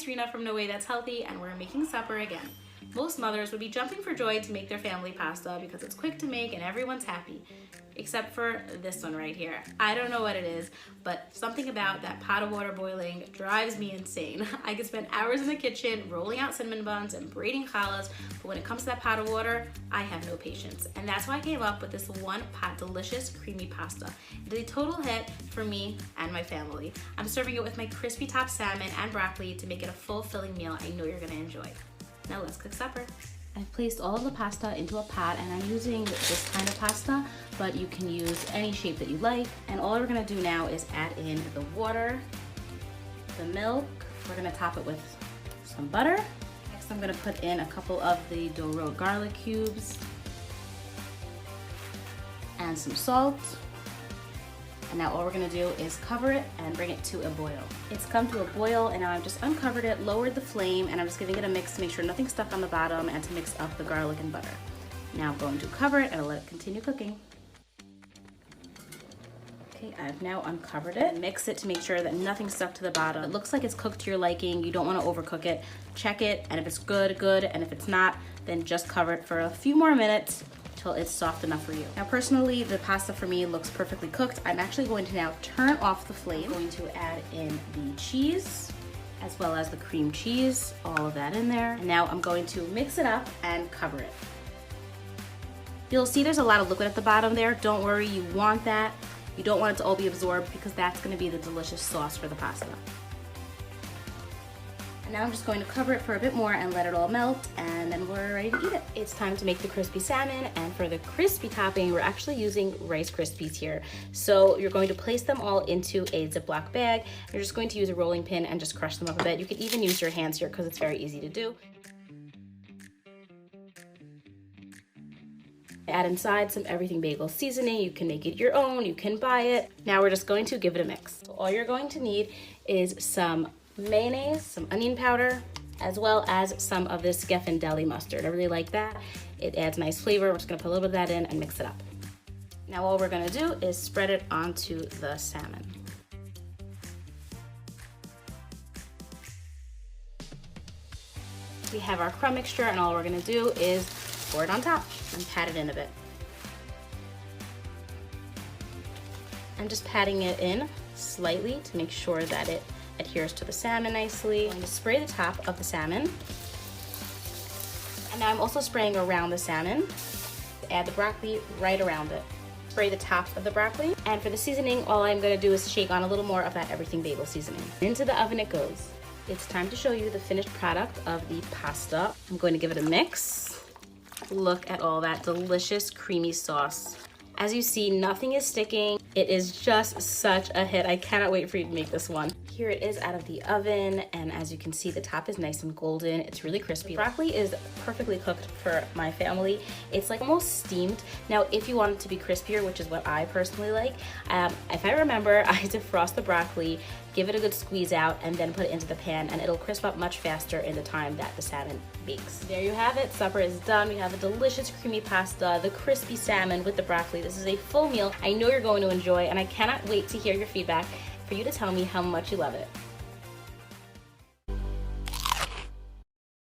it's Rena from No Way That's Healthy, and we're making supper again. Most mothers would be jumping for joy to make their family pasta because it's quick to make and everyone's happy. Except for this one right here. I don't know what it is, but something about that pot of water boiling drives me insane. I could spend hours in the kitchen rolling out cinnamon buns and braiding challahs, but when it comes to that pot of water, I have no patience. And that's why I came up with this one pot delicious creamy pasta. It is a total hit for me and my family. I'm serving it with my crispy top salmon and broccoli to make it a full filling meal I know you're gonna enjoy. Now let's cook supper. I've placed all of the pasta into a pot, and I'm using this kind of pasta, but you can use any shape that you like. And all we're gonna do now is add in the water, the milk. We're gonna top it with some butter. Next, I'm gonna put in a couple of the dough garlic cubes and some salt. And now all we're gonna do is cover it and bring it to a boil. It's come to a boil, and now I've just uncovered it, lowered the flame, and I'm just giving it a mix to make sure nothing's stuck on the bottom and to mix up the garlic and butter. Now I'm going to cover it and I'll let it continue cooking. Okay, I've now uncovered it. Mix it to make sure that nothing's stuck to the bottom. It looks like it's cooked to your liking. You don't wanna overcook it. Check it, and if it's good, good, and if it's not, then just cover it for a few more minutes till it's soft enough for you. Now personally, the pasta for me looks perfectly cooked. I'm actually going to now turn off the flame. I'm going to add in the cheese, as well as the cream cheese, all of that in there. And now I'm going to mix it up and cover it. You'll see there's a lot of liquid at the bottom there. Don't worry, you want that. You don't want it to all be absorbed because that's gonna be the delicious sauce for the pasta. And now I'm just going to cover it for a bit more and let it all melt, and then we're ready to eat it. It's time to make the crispy salmon, and for the crispy topping, we're actually using Rice Krispies here. So you're going to place them all into a Ziploc bag. You're just going to use a rolling pin and just crush them up a bit. You can even use your hands here because it's very easy to do. Add inside some everything bagel seasoning. You can make it your own, you can buy it. Now we're just going to give it a mix. So all you're going to need is some mayonnaise, some onion powder, as well as some of this Geffen deli mustard. I really like that. It adds nice flavor. We're just gonna put a little bit of that in and mix it up. Now all we're gonna do is spread it onto the salmon. We have our crumb mixture, and all we're gonna do is pour it on top and pat it in a bit. I'm just patting it in slightly to make sure that it adheres to the salmon nicely. I'm going to spray the top of the salmon. And now I'm also spraying around the salmon. Add the broccoli right around it. Spray the top of the broccoli. And for the seasoning, all I'm going to do is shake on a little more of that everything bagel seasoning. Into the oven it goes. It's time to show you the finished product of the pasta. I'm going to give it a mix. Look at all that delicious creamy sauce. As you see, nothing is sticking. It is just such a hit. I cannot wait for you to make this one. Here it is out of the oven, and as you can see, the top is nice and golden. It's really crispy. The broccoli is perfectly cooked for my family. It's like almost steamed. Now, if you want it to be crispier, which is what I personally like, if I remember, I defrost the broccoli, give it a good squeeze out, and then put it into the pan, and it'll crisp up much faster in the time that the salmon bakes. There you have it. Supper is done. We have a delicious creamy pasta, the crispy salmon with the broccoli. This is a full meal I know you're going to enjoy, and I cannot wait to hear your feedback for you to tell me how much you love it.